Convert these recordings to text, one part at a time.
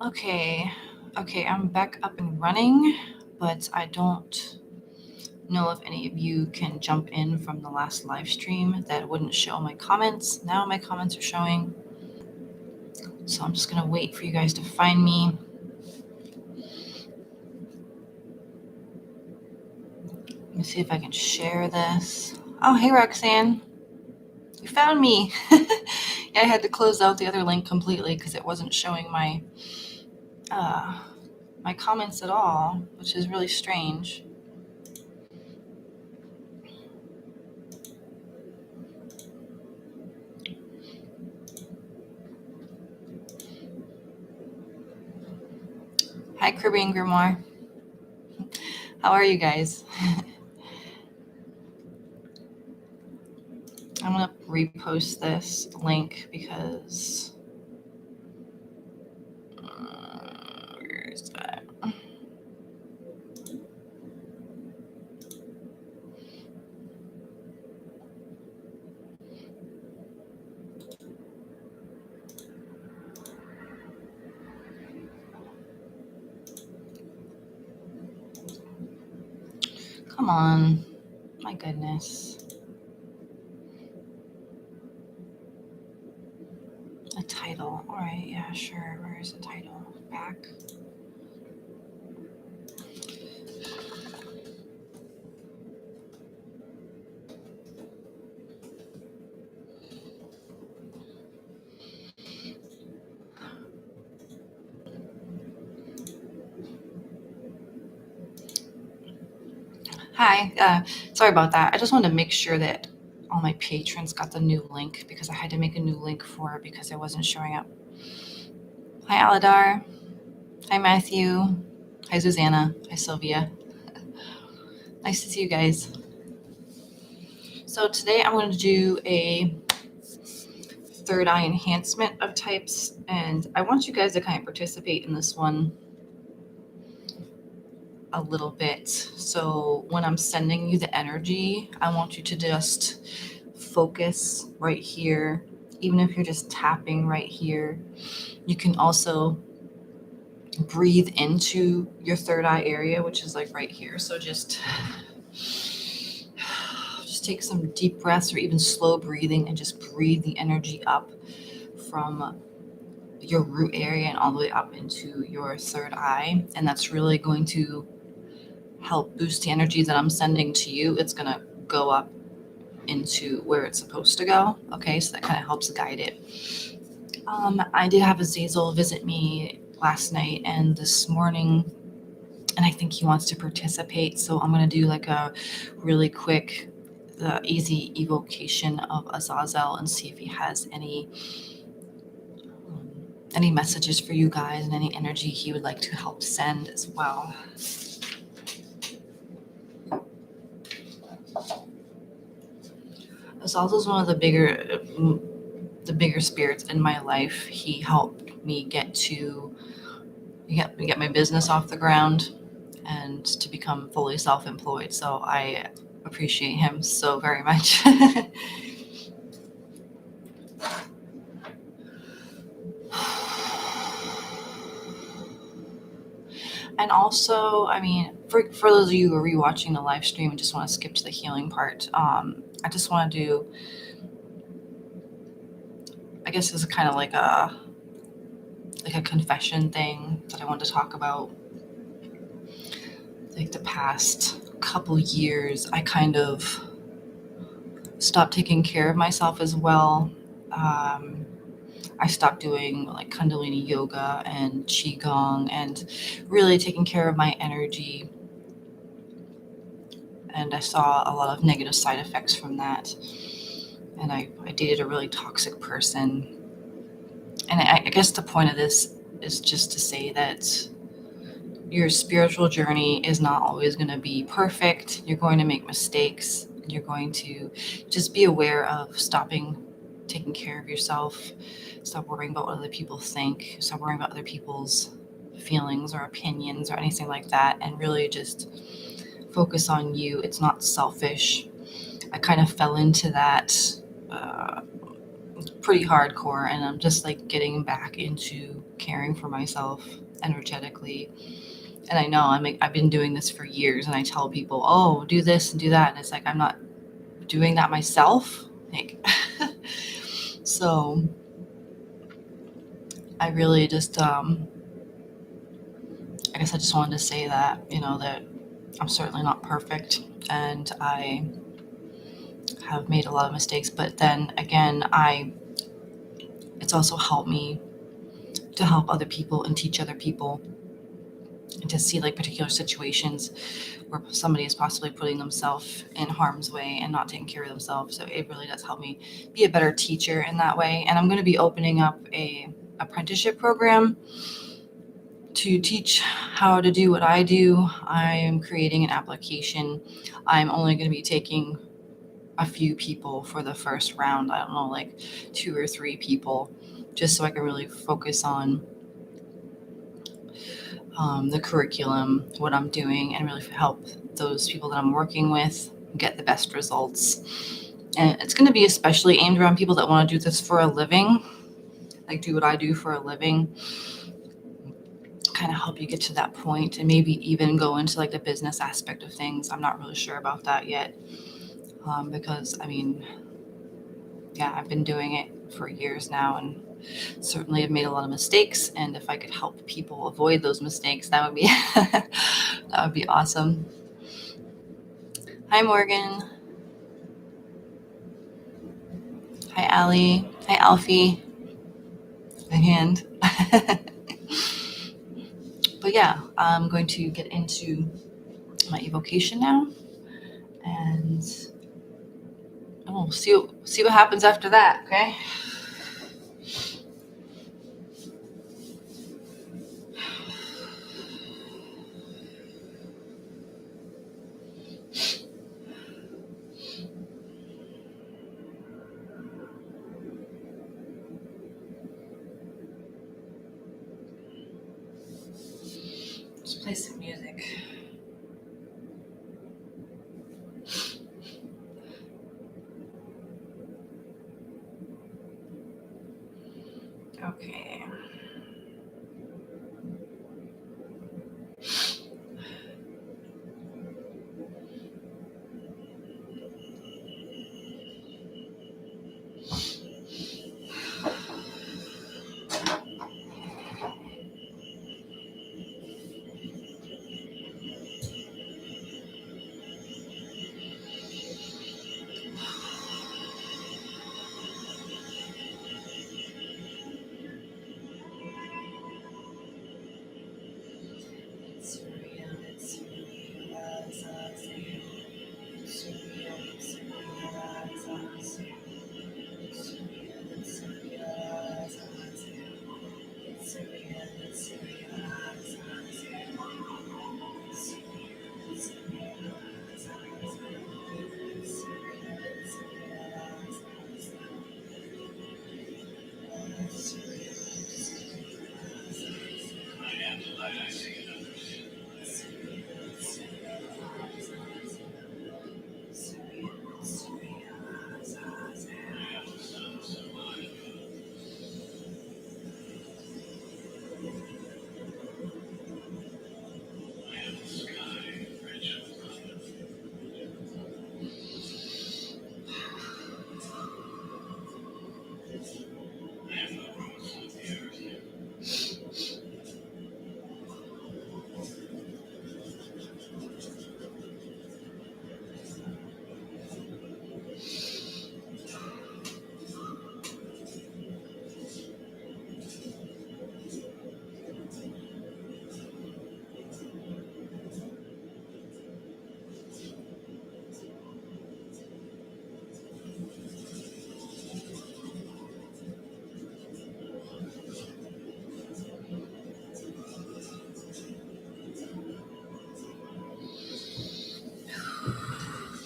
Okay, I'm back up and running, but I don't know if any of you can jump in from the last live stream. That wouldn't show my comments. Now my comments are showing. So I'm just gonna wait for you guys to find me. Let me see if I can share this. Oh, hey Roxanne, you found me. Yeah, I had to close out the other link completely because it wasn't showing my my comments at all, which is really strange. Hi, Caribbean Grimoire. How are you guys? I'm gonna repost this link because where is that? Come on, my goodness. A title. All right, yeah, sure. Where's the title? Back. Hi, sorry about that. I just wanted to make sure that all my patrons got the new link because I had to make a new link for it because it wasn't showing up. Hi, Aladar. Hi, Matthew. Hi, Susanna. Hi, Sylvia. Nice to see you guys. So today I'm going to do a third eye enhancement of types, and I want you guys to kind of participate in this one a little bit. So when I'm sending you the energy, I want you to just focus right here. Even if you're just tapping right here, you can also breathe into your third eye area, which is like right here. So just take some deep breaths or even slow breathing and just breathe the energy up from your root area and all the way up into your third eye. And that's really going to help boost the energy that I'm sending to you. It's going to go up into where it's supposed to go. Okay, so that kind of helps guide it. I did have Azazel visit me last night and this morning, and I think he wants to participate. So I'm going to do like a really quick, easy evocation of Azazel and see if he has any messages for you guys and any energy he would like to help send as well. Azazel is one of the bigger spirits in my life. He helped me get my business off the ground and to become fully self-employed. So I appreciate him so very much. And also, I mean, for those of you who are rewatching the live stream and just want to skip to the healing part, I just want to do, I guess it's kind of like a confession thing that I want to talk about. Like the past couple years, I kind of stopped taking care of myself as well. I stopped doing like Kundalini yoga and Qigong and really taking care of my energy. And I saw a lot of negative side effects from that. And I dated a really toxic person. And I guess the point of this is just to say that your spiritual journey is not always going to be perfect. You're going to make mistakes. You're going to just be aware of stopping taking care of yourself. Stop worrying about what other people think. Stop worrying about other people's feelings or opinions or anything like that, and really just focus on you. It's not selfish. I kind of fell into that pretty hardcore, and I'm just like getting back into caring for myself energetically. And I know I've been doing this for years, and I tell people, oh, do this and do that, and it's like I'm not doing that myself. Like, so I really just I guess I just wanted to say that, that I'm certainly not perfect, and I have made a lot of mistakes, but then again, it's also helped me to help other people and teach other people, and to see like particular situations where somebody is possibly putting themselves in harm's way and not taking care of themselves. So it really does help me be a better teacher in that way. And I'm going to be opening up a apprenticeship program to teach how to do what I do. I am creating an application. I'm only going to be taking a few people for the first round. I don't know, like 2 or 3 people, just so I can really focus on the curriculum, what I'm doing, and really help those people that I'm working with get the best results. And it's going to be especially aimed around people that want to do this for a living, like do what I do for a living, kind of help you get to that point, and maybe even go into like the business aspect of things. I'm not really sure about that yet, because I mean, yeah, I've been doing it for years now, and certainly have made a lot of mistakes. And if I could help people avoid those mistakes, that would be that would be awesome. Hi, Morgan. Hi, Allie. Hi, Alfie. The hand. But yeah, I'm going to get into my evocation now, and we'll see what happens after that. Okay. Let's play some music. Okay.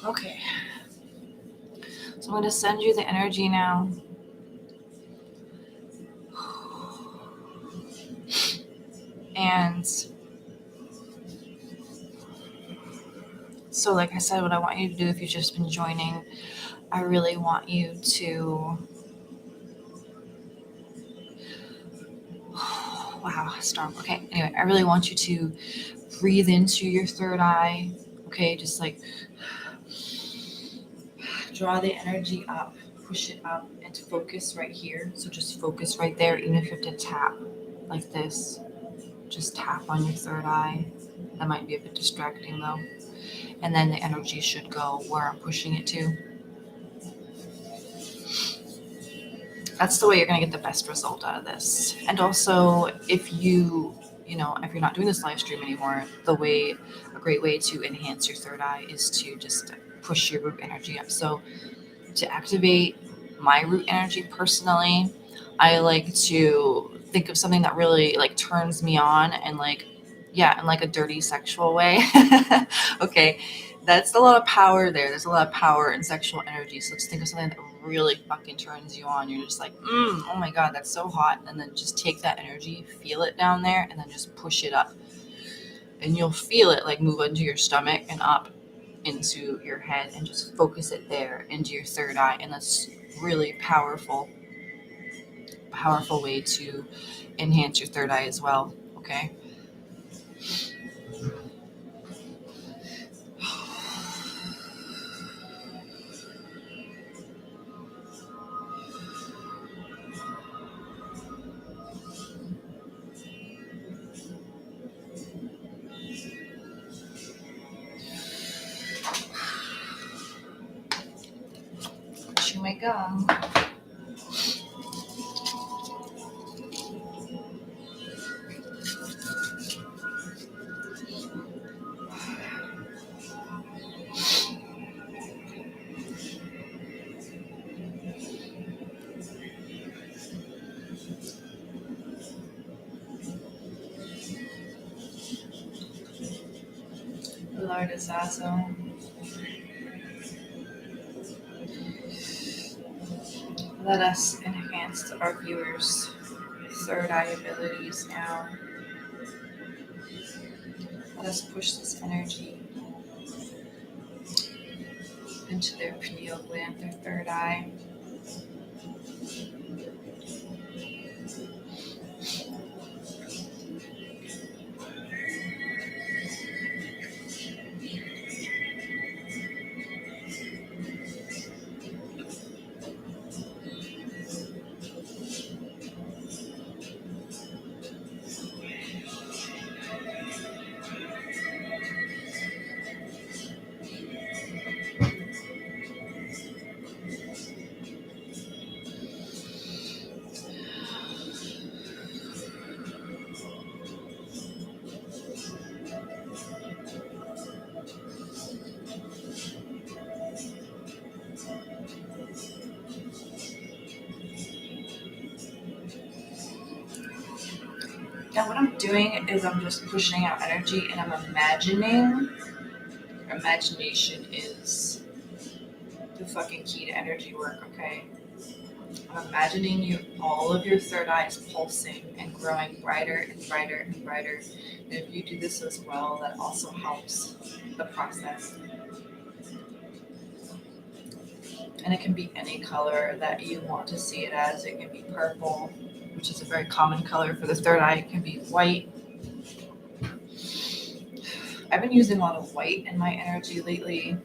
Okay. So I'm going to send you the energy now. And so, like I said, what I want you to do, if you've just been joining, I really want you to Wow, storm. Okay, anyway, I really want you to breathe into your third eye. Okay, just like draw the energy up, push it up, and focus right here. So just focus right there, even if you have to tap like this. Just tap on your third eye. That might be a bit distracting though. And then the energy should go where I'm pushing it to. That's the way you're going to get the best result out of this. And also, if if you're not doing this live stream anymore, a great way to enhance your third eye is to just push your root energy up. So to activate my root energy personally, I like to think of something that really like turns me on and like, yeah, in like a dirty sexual way. Okay, that's a lot of power there. There's a lot of power in sexual energy. So let's think of something that really fucking turns you on. You're just like, oh my God, that's so hot. And then just take that energy, feel it down there, and then just push it up. And you'll feel it like move into your stomach and up into your head and just focus it there into your third eye. And that's really powerful way to enhance your third eye as well. Okay. Chew my gum. Lord is awesome. Let us enhance our viewers' third eye abilities now. Let us push this energy into their pineal gland, their third eye. Now what I'm doing is I'm just pushing out energy and I'm imagining. Imagination is the fucking key to energy work, okay? I'm imagining all of your third eye is pulsing and growing brighter and brighter and brighter. And if you do this as well, that also helps the process. And it can be any color that you want to see it as. It can be purple, which is a very common color for the third eye. It can be white. I've been using a lot of white in my energy lately.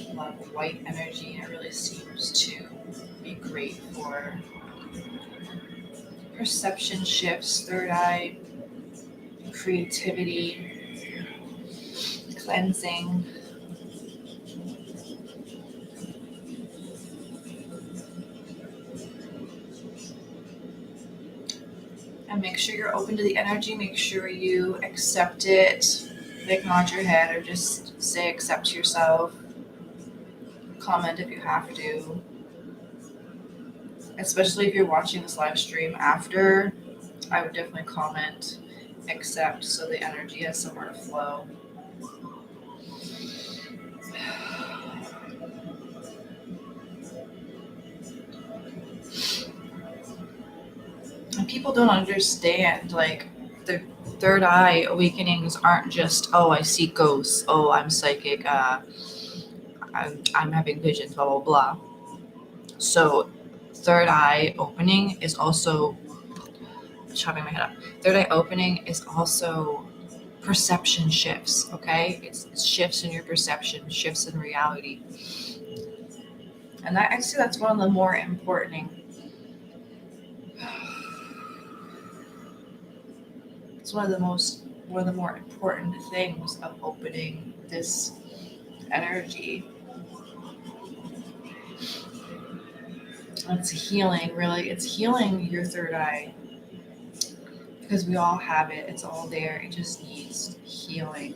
A lot of white energy, and it really seems to be great for perception shifts, third eye, creativity, cleansing. And make sure you're open to the energy. Make sure you accept it. Like nod your head or just say accept to yourself. Comment if you have to. Especially if you're watching this live stream after, I would definitely comment accept so the energy has somewhere to flow. And people don't understand, like, the third eye awakenings aren't just, oh, I see ghosts, oh, I'm psychic, I'm having visions, blah, blah, blah. So third eye opening is also chopping my head up. Third eye opening is also perception shifts, okay? It's shifts in your perception, shifts in reality. And that's one of the more important. It's one of the more important things of opening this energy. It's healing, really. It's healing your third eye because we all have it. It's all there. It just needs healing.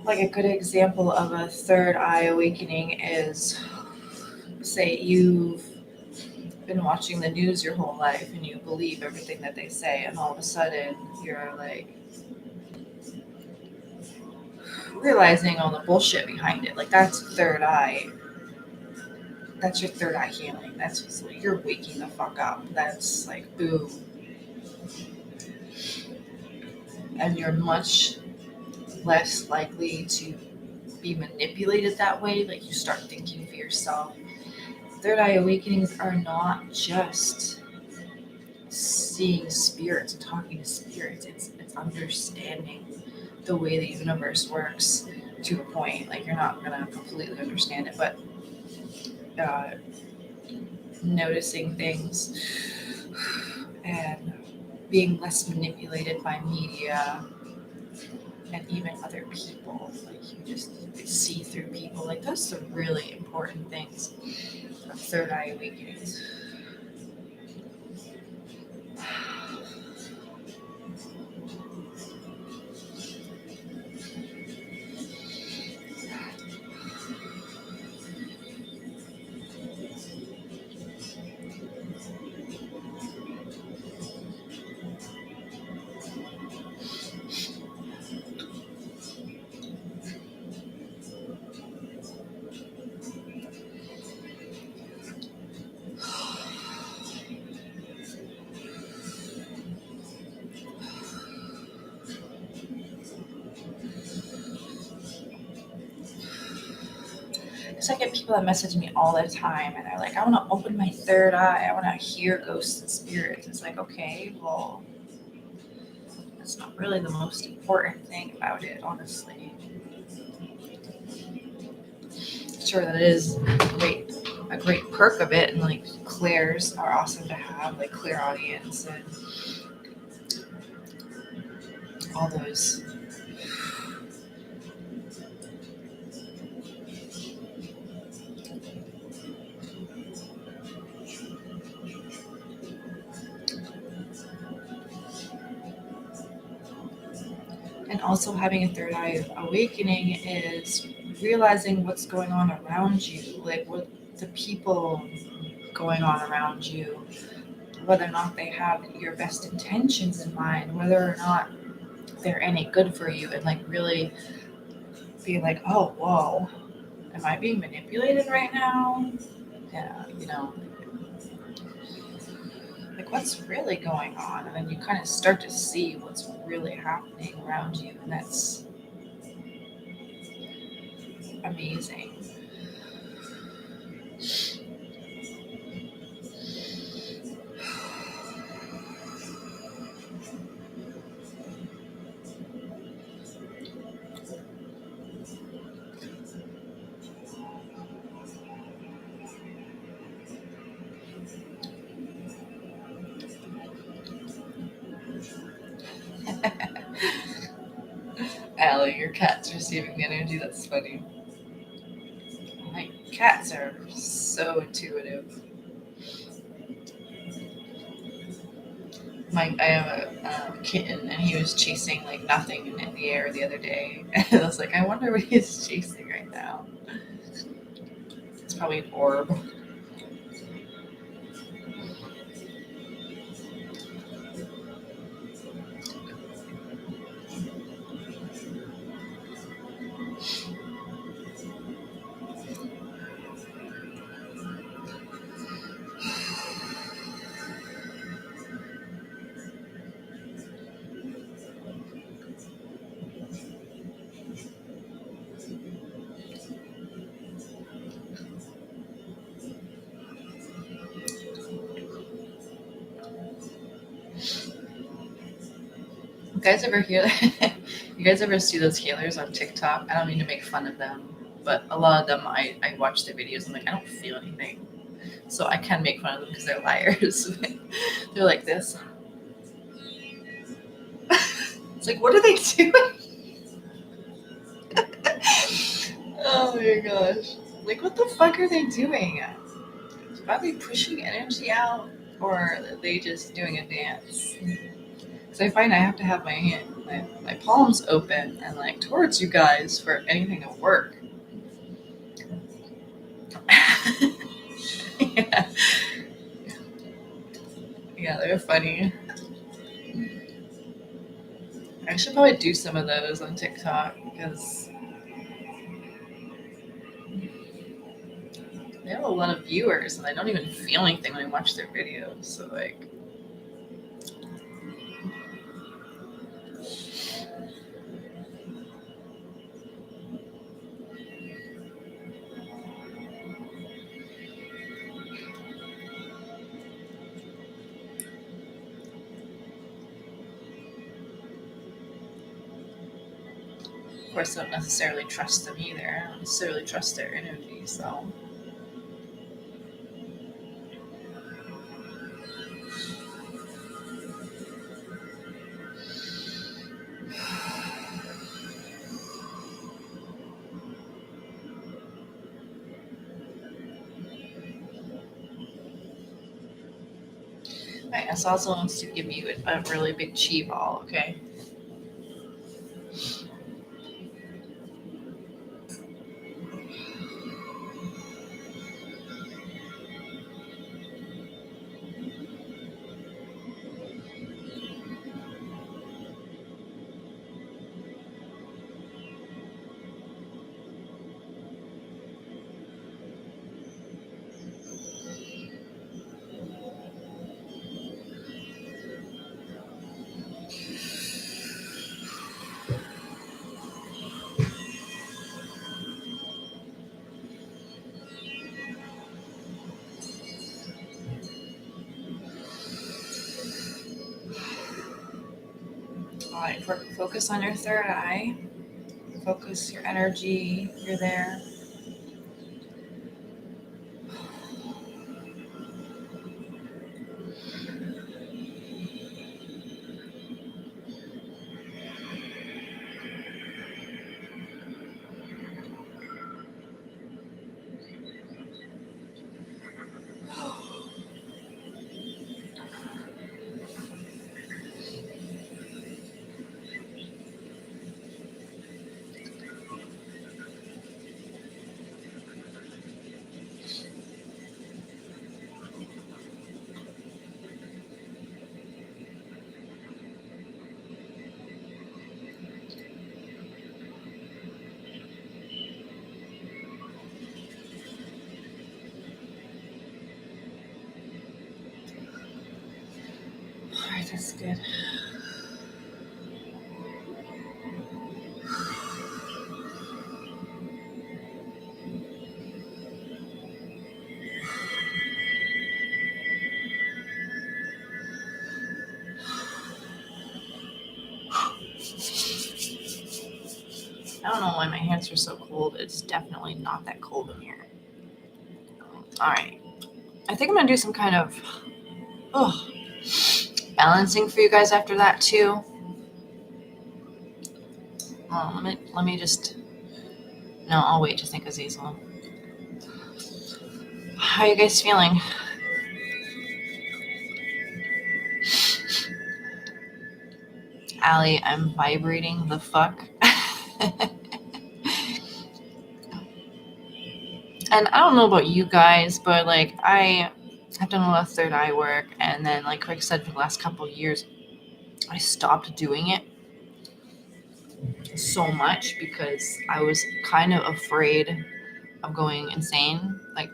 Like a good example of a third eye awakening is, say you've been watching the news your whole life and you believe everything that they say, and all of a sudden you're like realizing all the bullshit behind it. Like that's third eye. That's your third eye healing. That's just like you're waking the fuck up. That's like boom. And you're much less likely to be manipulated that way. Like you start thinking for yourself. Third eye awakenings are not just seeing spirits and talking to spirits. It's understanding the way the universe works to a point. Like you're not gonna completely understand it, but noticing things and being less manipulated by media and even other people. Like you just see through people. Like those are really important things of third eye awakenings. Because I get people that message me all the time and they're like, I want to open my third eye. I want to hear ghosts and spirits. It's like, okay, well, that's not really the most important thing about it, honestly. Sure, that is a great perk of it, and like clairs are awesome to have, like clairaudience and all those. And also having a third eye awakening is realizing what's going on around you, like what the people going on around you, whether or not they have your best intentions in mind, whether or not they're any good for you, and like really being like, oh, whoa, am I being manipulated right now? Yeah, like what's really going on? And then you kind of start to see what's really happening around you, and that's amazing. Allie, your cat's receiving the energy. That's funny. Like cats are so intuitive. I have a kitten, and he was chasing like nothing in the air the other day, and I was like, I wonder what he's chasing right now. It's probably an orb. guys ever hear you guys ever see those healers on TikTok? I don't mean to make fun of them, but a lot of them I watch their videos and I'm like, I don't feel anything. So I can make fun of them because they're liars. They're like this. It's like, what are they doing? Oh my gosh. Like, what the fuck are they doing? Are they pushing energy out? Or are they just doing a dance? Because I find I have to have my palms open and like towards you guys for anything to work. Yeah. Yeah, they're funny. I should probably do some of those on TikTok because they have a lot of viewers and I don't even feel anything when I watch their videos. So like, of course, I don't necessarily trust them either. I don't necessarily trust their energy. So Alright, so also wants to give you a really big chi ball, okay? Alright, focus on your third eye. Focus your energy. You're there. Alright, that's good. I don't know why my hands are so cold. It's definitely not that cold in here. Alright. I think I'm gonna do some kind of balancing for you guys after that too. Let me just. No, I'll wait to think Azazel. How are you guys feeling? Allie, I'm vibrating the fuck. And I don't know about you guys, but like I have done a lot of third eye work, and then like Craig said, for the last couple of years, I stopped doing it so much because I was kind of afraid of going insane. Like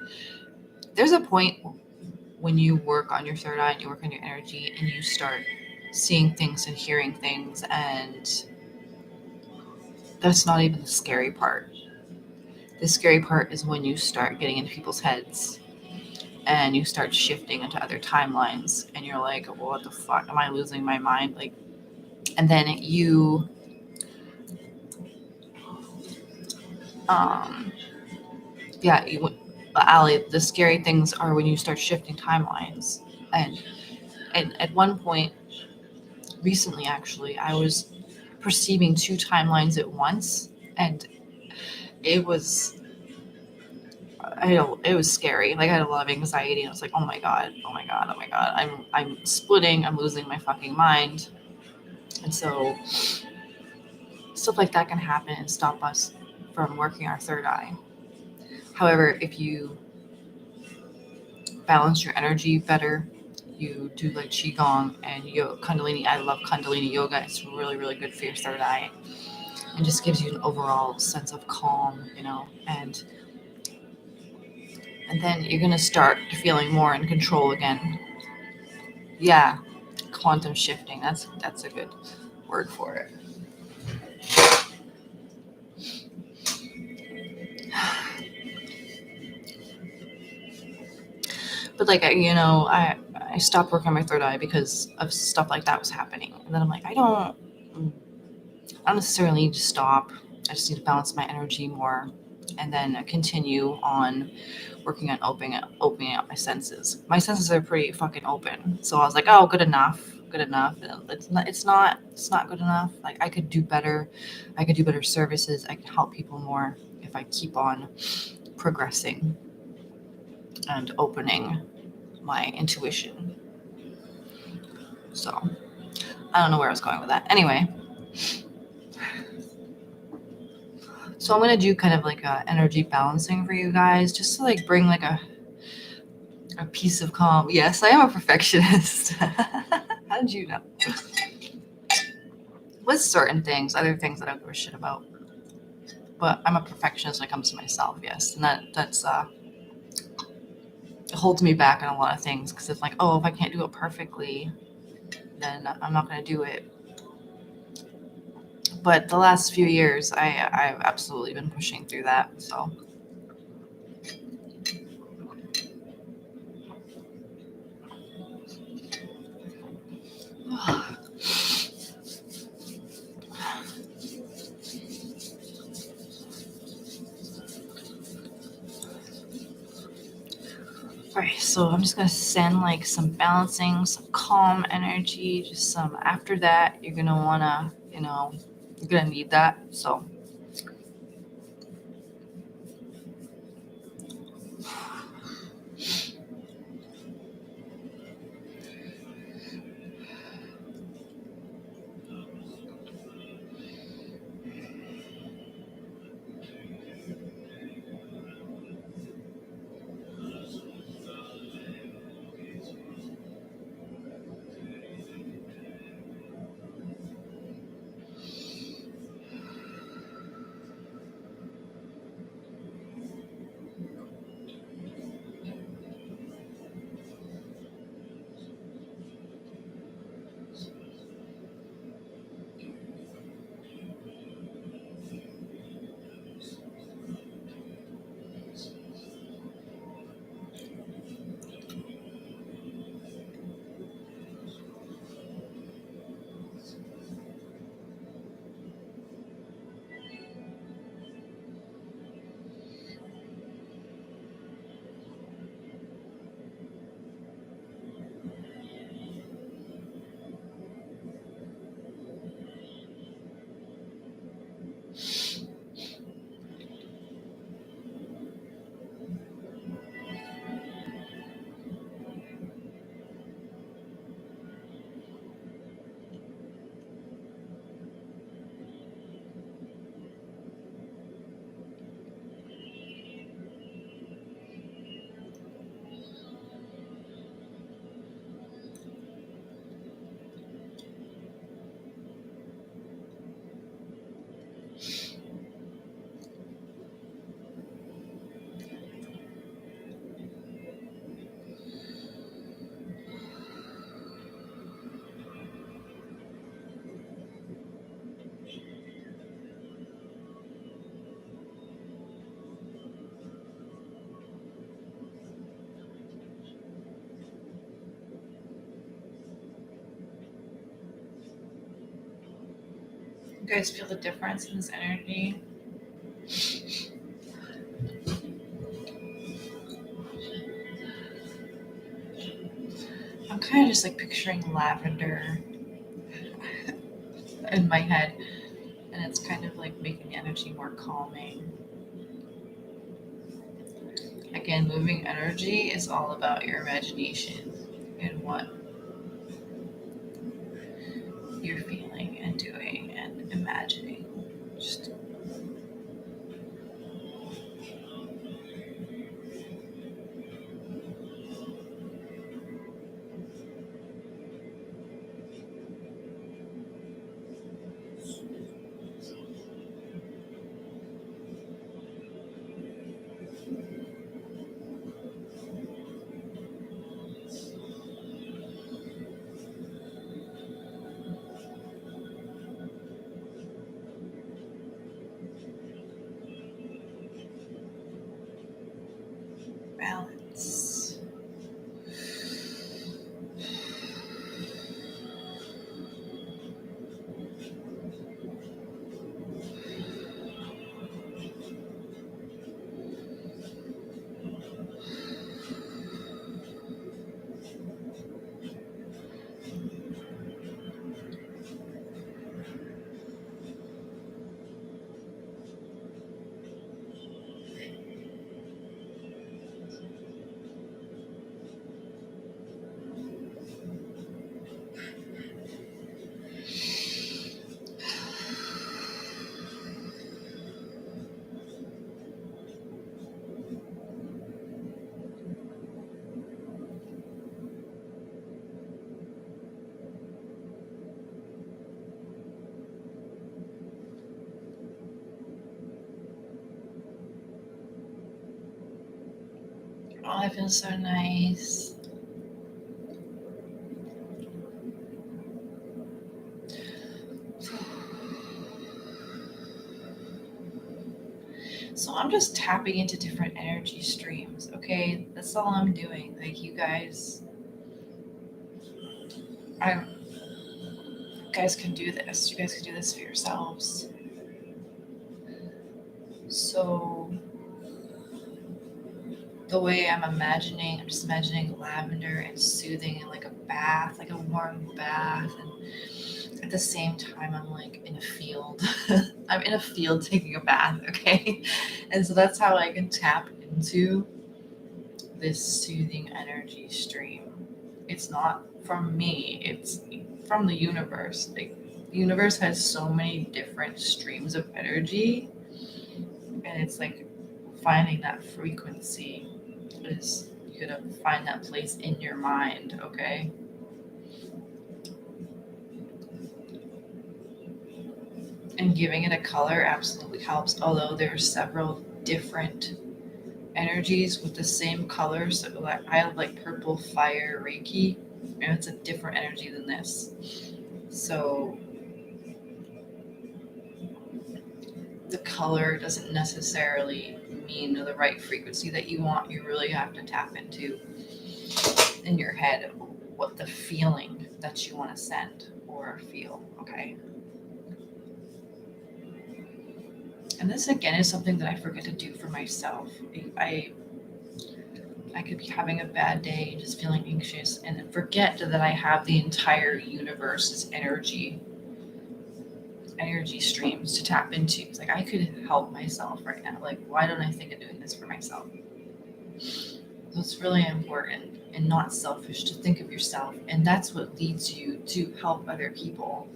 there's a point when you work on your third eye and you work on your energy and you start seeing things and hearing things, and that's not even the scary part. The scary part is when you start getting into people's heads and you start shifting into other timelines and you're like, well, what the fuck, am I losing my mind? Like, And then you, Allie, the scary things are when you start shifting timelines. And at one point, recently actually, I was perceiving 2 timelines at once, and it was it was scary. Like I had a lot of anxiety, and I was like, oh my god, oh my god, oh my god, I'm splitting, I'm losing my fucking mind. And so stuff like that can happen and stop us from working our third eye. However, if you balance your energy better, you do like qigong and kundalini. I love kundalini yoga. It's really, really good for your third eye, and just gives you an overall sense of calm, and then you're gonna start feeling more in control again. Yeah, quantum shifting. That's a good word for it. But like I stopped working on my third eye because of stuff like that was happening, and then I'm like, I don't necessarily need to stop. I just need to balance my energy more, and then continue on working on opening up my senses. My senses are pretty fucking open, so I was like, oh, good enough. It's not good enough. Like I could do better. I could do better services. I can help people more if I keep on progressing and opening my intuition. So I don't know where I was going with that. Anyway, so I'm gonna do kind of like a energy balancing for you guys, just to like bring like a piece of calm. Yes, I am a perfectionist. How did you know? With certain things, other things that I don't give a shit about. But I'm a perfectionist when it comes to myself, yes. And that's it holds me back on a lot of things, because it's like, oh, if I can't do it perfectly, then I'm not gonna do it. But the last few years, I've absolutely been pushing through that. So Alright, so I'm just gonna send like some balancing, some calm energy, just some. After that, you're gonna wanna, you're gonna need that. So guys feel the difference in this energy? I'm kind of just like picturing lavender in my head, and it's kind of like making the energy more calming. Again, moving energy is all about your imagination and what you're feeling and doing and imagining. Just balance. Oh, that feels so nice. So I'm just tapping into different energy streams, okay? That's all I'm doing. Like you guys, I you guys can do this. You guys can do this for yourselves. So the way I'm just imagining lavender and soothing and like a bath, like a warm bath. And at the same time, I'm like in a field. I'm in a field taking a bath, okay? And so that's how I can tap into this soothing energy stream. It's not from me, it's from the universe. Like, the universe has so many different streams of energy, and it's like finding that frequency is you gotta find that place in your mind, okay? And giving it a color absolutely helps, although there are several different energies with the same color. So like I have like purple fire Reiki, and it's a different energy than this. So the color doesn't necessarily mean the right frequency that you want. You really have to tap into in your head what the feeling that you want to send or feel, okay? And this again is something that I forget to do for myself. I I could be having a bad day, just feeling anxious, and forget that I have the entire universe's energy streams to tap into. It's like I could help myself right now. Like, why don't I think of doing this for myself? So it's really important and not selfish to think of yourself, and that's what leads you to help other people.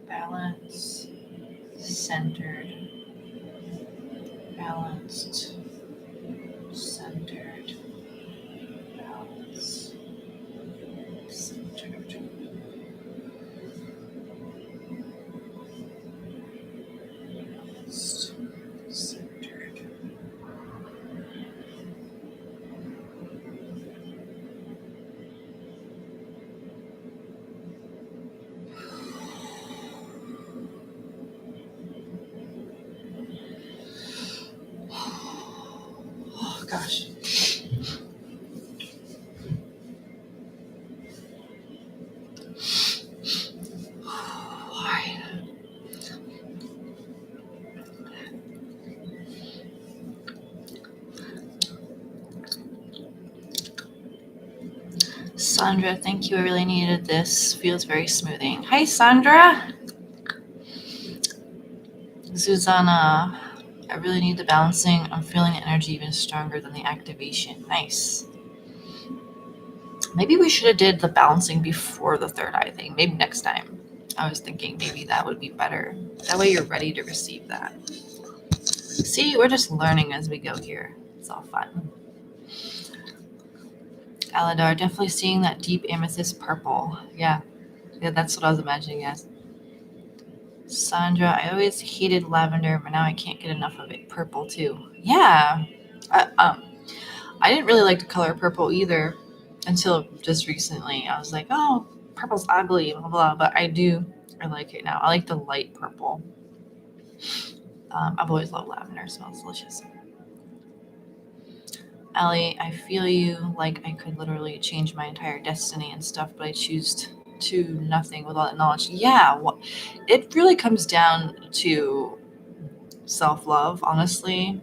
Balance, centered, balanced, centered, balance, centered, balanced, centered. gosh. Why? Sandra, thank you. I really needed this. Feels very smoothing. Hi, Sandra. Susanna, I really need the balancing. I'm feeling the energy even stronger than the activation. Nice. Maybe we should have did the balancing before the third eye thing. Maybe next time. I was thinking maybe that would be better. That way you're ready to receive that. See, we're just learning as we go here. It's all fun. Aladar, definitely seeing that deep amethyst purple. Yeah, that's what I was imagining as. Sandra, I always hated lavender, but now I can't get enough of it. Purple too. Yeah. I didn't really like the color purple either until just recently. I was like, oh, purple's ugly, blah, blah, but I like it now. I like the light purple. I've always loved lavender. It smells delicious. Allie, I feel you. Like I could literally change my entire destiny and stuff, but I choose to nothing with all that knowledge. Yeah, it really comes down to self-love, honestly.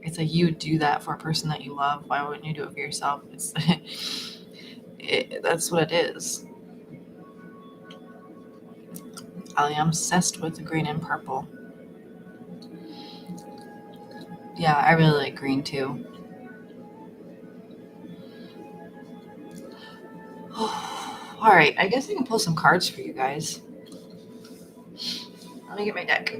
It's like you do that for a person that you love. Why wouldn't you do it for yourself? That's what it is. Allie, I'm obsessed with the green and purple. Yeah, I really like green too. All right, I guess I can pull some cards for you guys. Let me get my deck.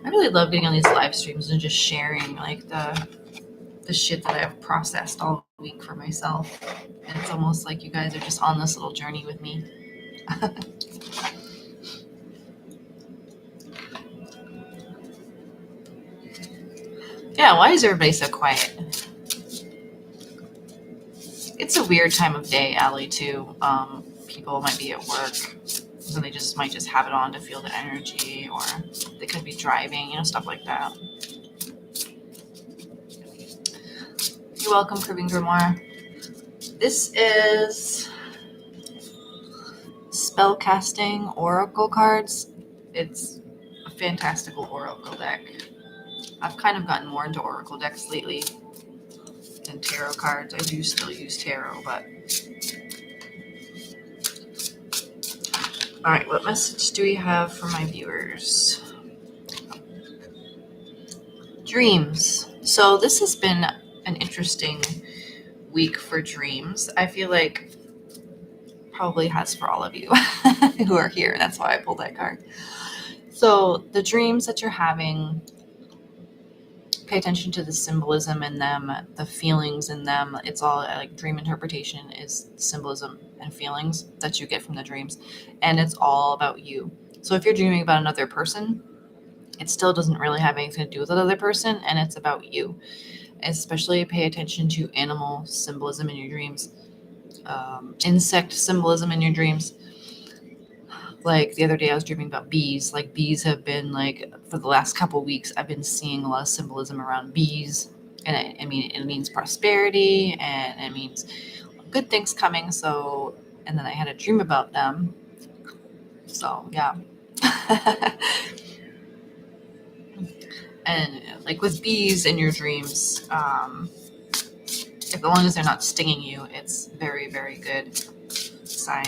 I really love getting on these live streams and just sharing like the shit that I've processed all week for myself. And it's almost like you guys are just on this little journey with me. Yeah, why is everybody so quiet? It's a weird time of day, Allie, too. People might be at work, so they might just have it on to feel the energy, or they could be driving, stuff like that. You're welcome, Cribbing Grimoire. This is spellcasting oracle cards. It's a fantastical oracle deck. I've kind of gotten more into oracle decks lately than tarot cards. I do still use tarot, but... All right, what message do we have for my viewers? Dreams. So this has been an interesting week for dreams. I feel like probably has for all of you who are here. That's why I pulled that card. So the dreams that you're having, pay attention to the symbolism in them, the feelings in them. It's all like dream interpretation is symbolism and feelings that you get from the dreams. And it's all about you. So if you're dreaming about another person, it still doesn't really have anything to do with that other person, and it's about you. Especially pay attention to animal symbolism in your dreams, insect symbolism in your dreams. Like the other day I was dreaming about bees. Like bees have been like, for the last couple weeks, I've been seeing a lot of symbolism around bees. And it means prosperity, and it means good things coming. So, and then I had a dream about them. So, yeah. And like with bees in your dreams, as long as they're not stinging you, it's very, very good sign.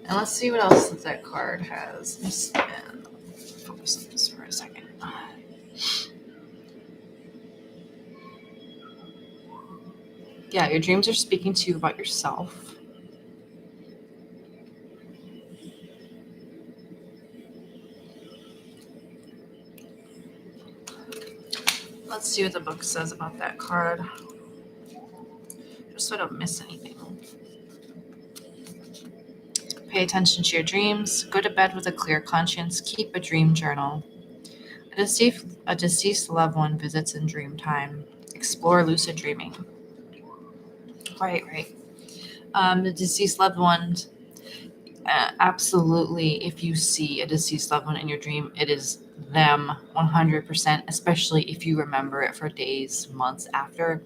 And let's see what else that card has. Let's focus on this for a second. Yeah, your dreams are speaking to you about yourself. Let's see what the book says about that card. Just so I don't miss anything. Pay attention to your dreams. Go to bed with a clear conscience. Keep a dream journal. A deceased loved one visits in dream time. Explore lucid dreaming. Right. The deceased loved ones, absolutely, if you see a deceased loved one in your dream, it is them 100%, especially if you remember it for days, months after.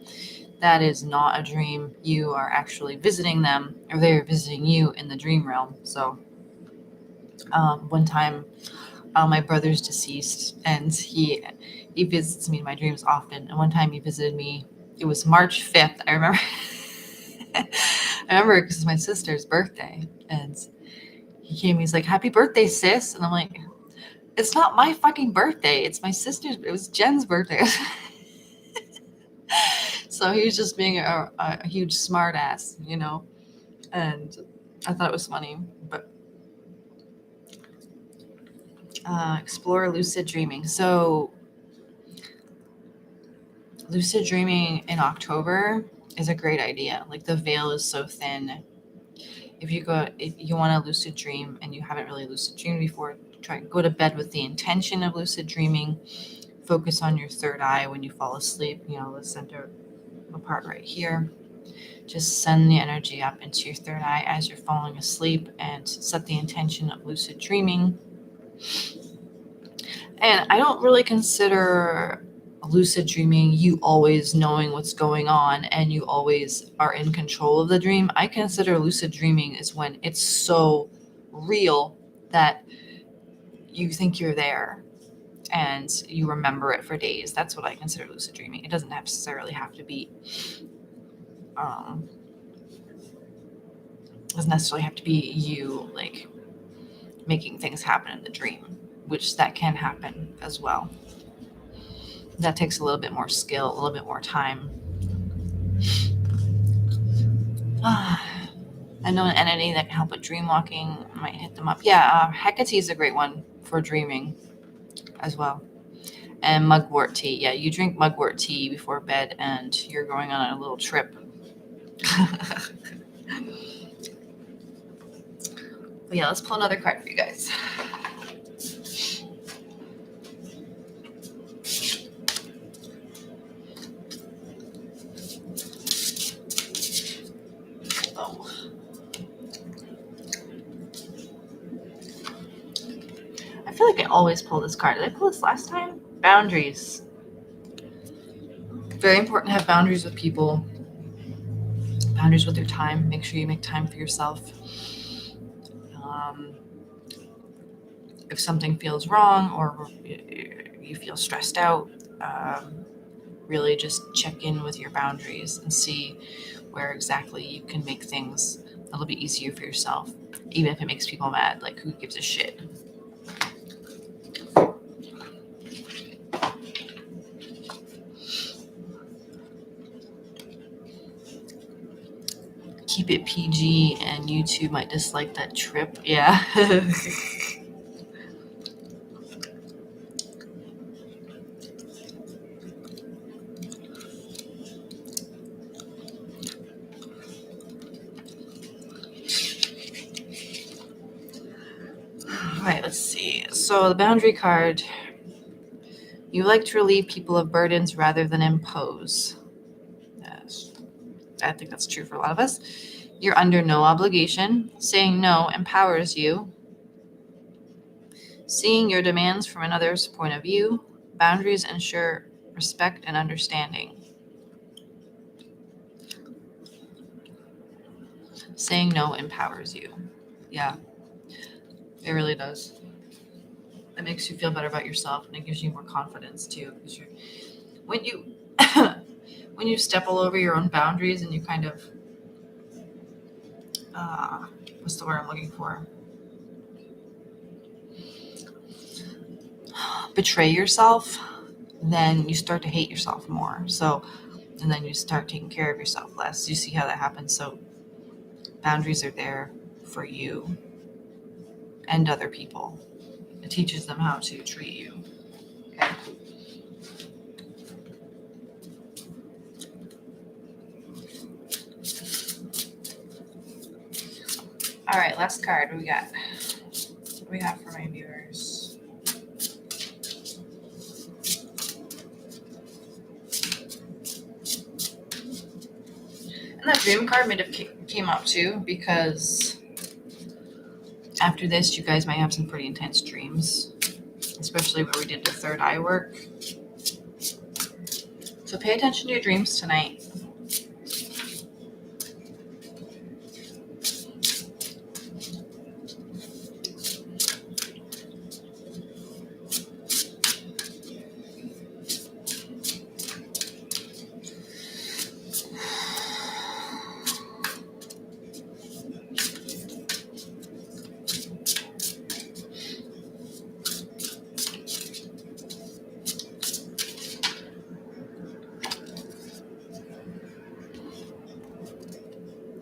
That is not a dream. You are actually visiting them, or they're visiting you in the dream realm. So one time, my brother's deceased, and he visits me in my dreams often. And one time he visited me. It was March 5th. I remember. I remember because it's my sister's birthday, and he came. He's like, "Happy birthday, sis!" And I'm like, "It's not my fucking birthday. It's my sister's. It was Jen's birthday." So he was just being a huge smart ass, and I thought it was funny. But explore lucid dreaming. So lucid dreaming in October is a great idea. Like, the veil is so thin. If you want to lucid dream and you haven't really lucid dreamed before, go to bed with the intention of lucid dreaming. Focus on your third eye when you fall asleep, the center part right here. Just send the energy up into your third eye as you're falling asleep and set the intention of lucid dreaming. And I don't really consider lucid dreaming you always knowing what's going on and you always are in control of the dream. I consider lucid dreaming is when it's so real that you think you're there and you remember it for days. That's what I consider lucid dreaming. It doesn't necessarily have to be you like making things happen in the dream, which that can happen as well. That takes a little bit more skill, a little bit more time. I know an entity that can help with dream walking. I might hit them up. Yeah, Hecate is a great one for dreaming as well. And mugwort tea. Yeah, you drink mugwort tea before bed and you're going on a little trip. But yeah, let's pull another card for you guys. Oh. I feel like I always pull this card. Did I pull this last time? Boundaries. Very important to have boundaries with people. Boundaries with your time. Make sure you make time for yourself. If something feels wrong or you feel stressed out, really just check in with your boundaries and see where exactly you can make things a little bit easier for yourself, even if it makes people mad. Like, who gives a shit? Keep it PG, and YouTube might dislike that trip. Yeah. All right, let's see. So the boundary card. You like to relieve people of burdens rather than impose. Yes. I think that's true for a lot of us. You're under no obligation. Saying no empowers you. Seeing your demands from another's point of view. Boundaries ensure respect and understanding. Saying no empowers you. Yeah, it really does. It makes you feel better about yourself, and it gives you more confidence too. Because when you when you step all over your own boundaries and you kind of what's the word I'm looking for? Betray yourself, then you start to hate yourself more. So, and then you start taking care of yourself less. You see how that happens. So boundaries are there for you and other people. It teaches them how to treat you. Okay. All right, last card. What we got? What do we have for my viewers? And that dream card might have came up too, because after this, you guys might have some pretty intense dreams, especially where we did the third eye work. So pay attention to your dreams tonight.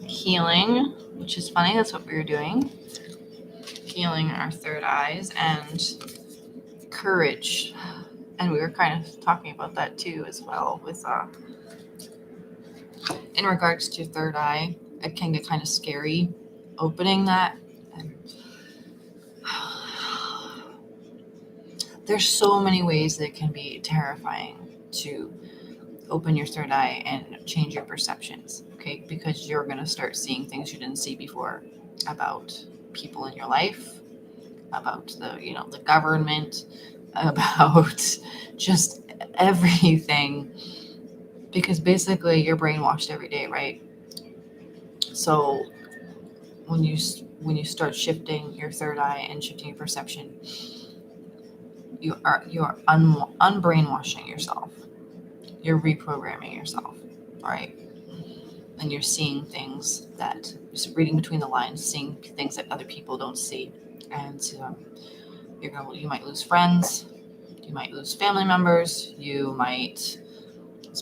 Healing, which is funny, that's what we were doing. Healing our third eyes, and courage. And we were kind of talking about that too as well with in regards to third eye. It can get kind of scary opening that. And there's so many ways that it can be terrifying to open your third eye and change your perceptions, okay? Because you're going to start seeing things you didn't see before about people in your life, about the government, about just everything, because basically you're brainwashed every day, right? So when you start shifting your third eye and shifting your perception, you are unbrainwashing yourself. You're reprogramming yourself, all right? And you're seeing things that, just reading between the lines, seeing things that other people don't see. And you might lose friends, you might lose family members, you might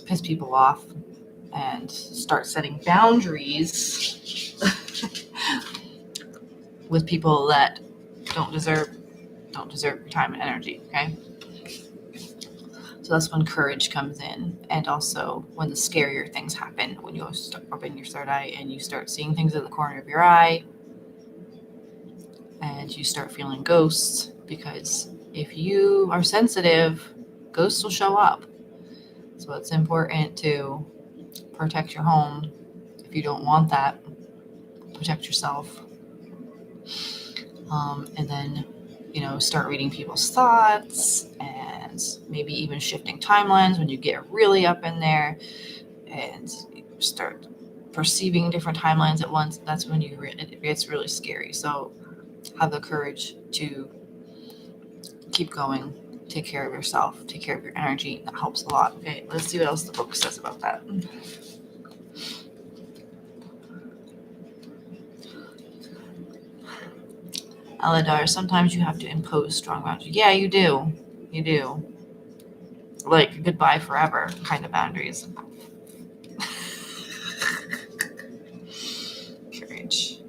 piss people off and start setting boundaries with people that don't deserve your time and energy, okay? So that's when courage comes in, and also when the scarier things happen, when you open your third eye and you start seeing things in the corner of your eye, and you start feeling ghosts, because if you are sensitive, ghosts will show up. So it's important to protect your home. If you don't want that, protect yourself. And then, start reading people's thoughts, and maybe even shifting timelines when you get really up in there and start perceiving different timelines at once. That's when it gets really scary. So have the courage to keep going, take care of yourself, take care of your energy. That helps a lot. Okay, let's see what else the book says about that. Aladar, sometimes you have to impose strong boundaries. Yeah, you do. You do. Like goodbye forever kind of boundaries. Courage.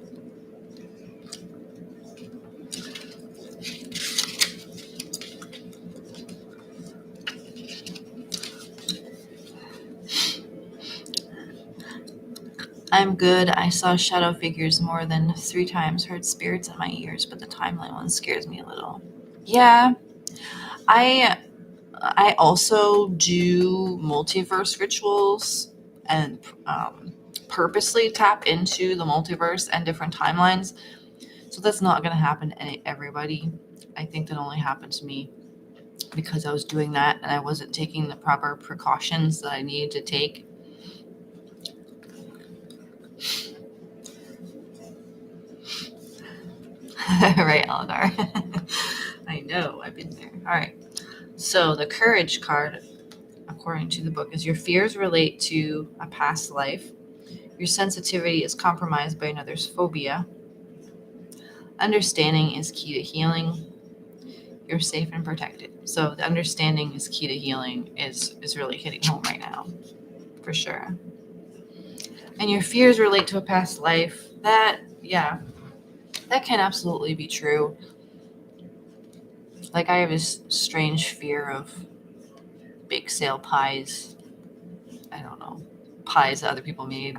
I'm good. I saw shadow figures more than 3 times, heard spirits in my ears, but the timeline one scares me a little. Yeah, I also do multiverse rituals and purposely tap into the multiverse and different timelines. So that's not going to happen to everybody. I think that only happened to me because I was doing that and I wasn't taking the proper precautions that I needed to take. Right, Eldar. I know, I've been there. All right. So the courage card, according to the book, is your fears relate to a past life. Your sensitivity is compromised by another's phobia. Understanding is key to healing. You're safe and protected. So the understanding is key to healing is really hitting home right now, for sure. And your fears relate to a past life. That can absolutely be true. Like I have this strange fear of bake sale pies. I don't know, pies that other people made.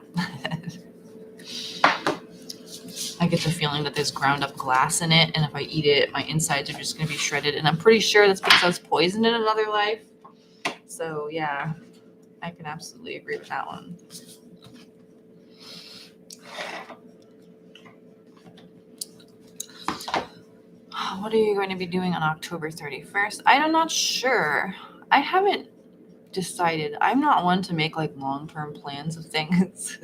I get the feeling that there's ground up glass in it, and if I eat it, my insides are just going to be shredded. And I'm pretty sure that's because I was poisoned in another life. So yeah, I can absolutely agree with that one. What are you going to be doing on October 31st? I'm not sure. I haven't decided. I'm not one to make like long-term plans of things.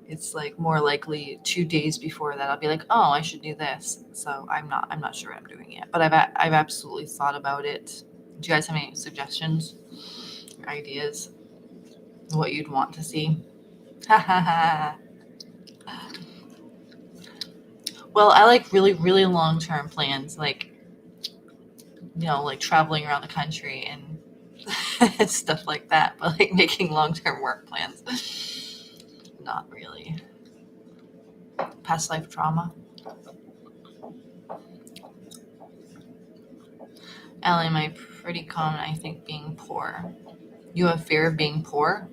It's like more likely 2 days before that I'll be like, oh, I should do this. So I'm not sure what I'm doing yet, but I've absolutely thought about it. Do you guys have any suggestions, or ideas, what you'd want to see? Well, I like really, really long-term plans, like, like traveling around the country and stuff like that, but like making long-term work plans, not really. Past life trauma. Ellie, am I pretty common, I think, being poor? You have fear of being poor?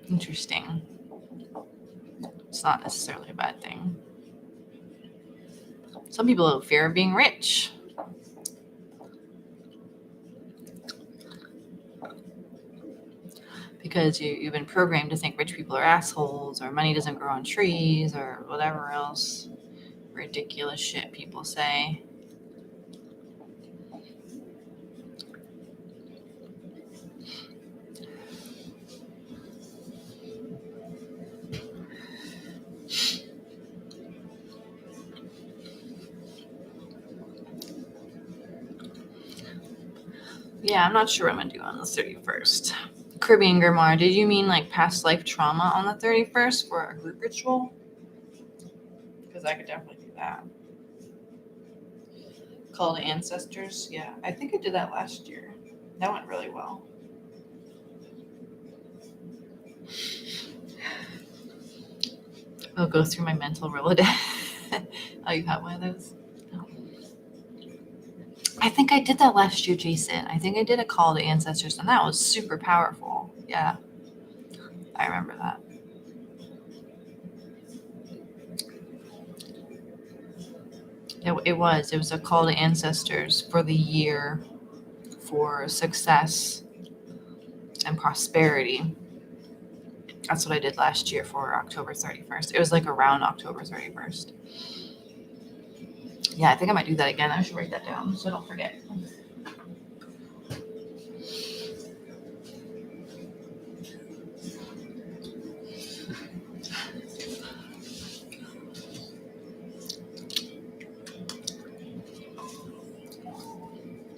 Interesting. It's not necessarily a bad thing. Some people have fear of being rich. Because you've been programmed to think rich people are assholes, or money doesn't grow on trees, or whatever else ridiculous shit people say. Yeah, I'm not sure what I'm gonna do on the 31st. Caribbean Grimoire, did you mean like past life trauma on the 31st for a group ritual? Because I could definitely do that. Call to ancestors. Yeah, I think I did that last year. That went really well. I'll go through my mental Rolodex. Oh, you have one of those? No. I think I did that last year, Jason. I think I did a call to ancestors, and that was super powerful. Yeah, I remember that. It was a call to ancestors for the year for success and prosperity. That's what I did last year for October 31st. It was like around October 31st. Yeah, I think I might do that again. I should write that down so I don't forget.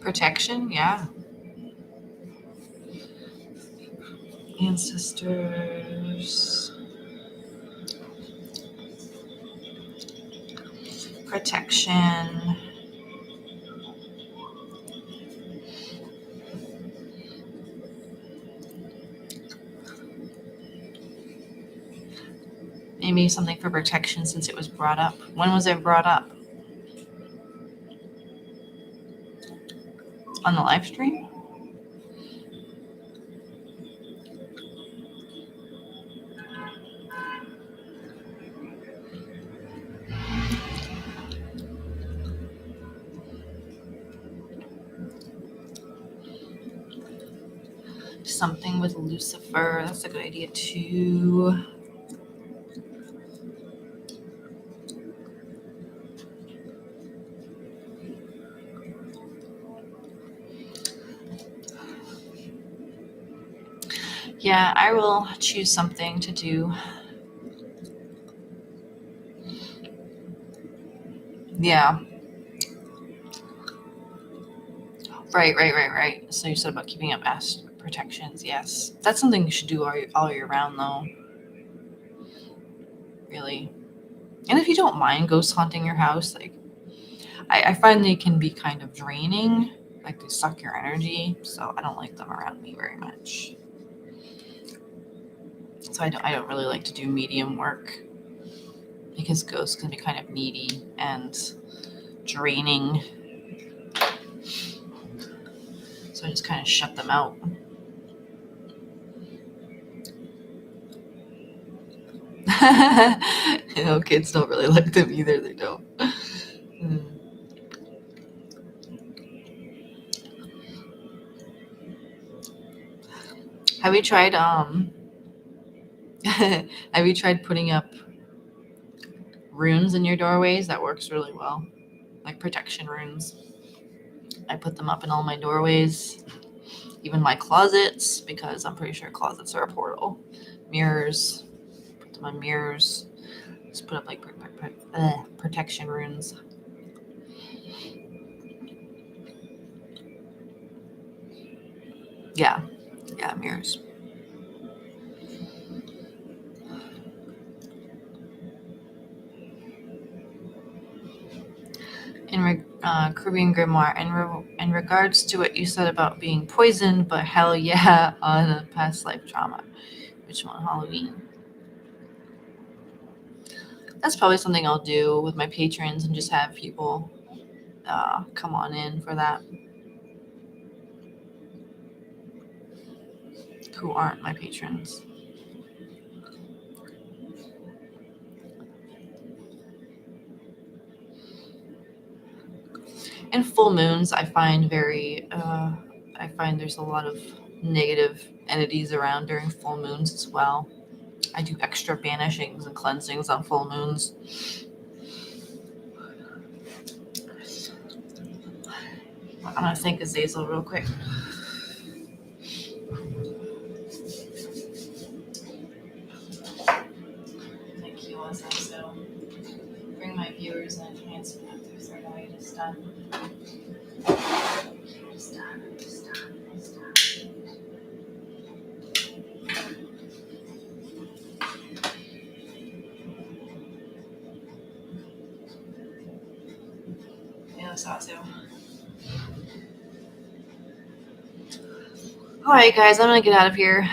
Protection, yeah. Ancestors. Protection. Maybe something for protection since it was brought up. When was it brought up? On the live stream? Something with Lucifer. That's a good idea too. Yeah, I will choose something to do. Yeah. Right. So you said about keeping up protections. Yes. That's something you should do all year round, though. Really. And if you don't mind ghost haunting your house, like, I find they can be kind of draining. Like, they suck your energy. So I don't like them around me very much. So I don't really like to do medium work because ghosts can be kind of needy and draining. So I just kind of shut them out. You know, kids don't really like them either. They don't. Have you tried have you tried putting up runes in your doorways? That works really well. Like protection runes. I put them up in all my doorways, even my closets, because I'm pretty sure closets are a portal. Mirrors, put them on mirrors. Just put up like protection runes. Yeah, mirrors. Caribbean Grimoire, in regards to what you said about being poisoned, but hell yeah, on a past life trauma. Which one? Halloween. That's probably something I'll do with my patrons and just have people come on in for that who aren't my patrons. And full moons, I find there's a lot of negative entities around during full moons as well. I do extra banishings and cleansings on full moons. I'm gonna thank Azazel real quick. Thank you, Azazel. Bring my viewers an enhancement after third eye is done. It's done. Yeah, Azazel. Alright guys, I'm gonna get out of here.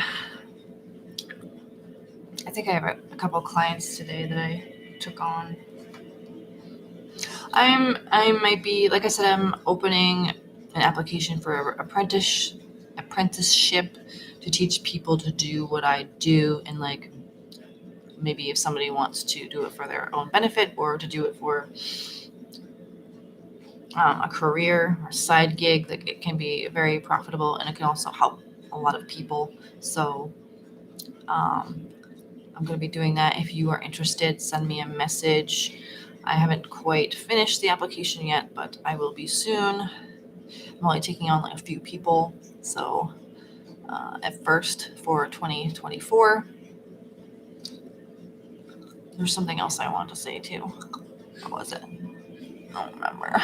I think I have a couple clients today that I took on. I might be, like I said, I'm opening an application for an apprenticeship to teach people to do what I do, and like maybe if somebody wants to do it for their own benefit or to do it for a career or side gig, like it can be very profitable and it can also help a lot of people. So I'm going to be doing that. If you are interested, send me a message. I haven't quite finished the application yet, but I will be soon. I'm only taking on like a few people. So at first for 2024, there's something else I wanted to say too. What was it? I don't remember.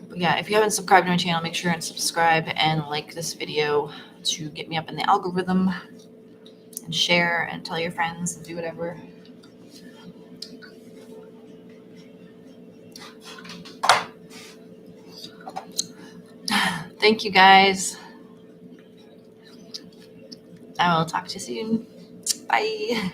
But yeah, if you haven't subscribed to my channel, make sure and subscribe and like this video to get me up in the algorithm, and share and tell your friends and do whatever. Thank you guys. I will talk to you soon. Bye.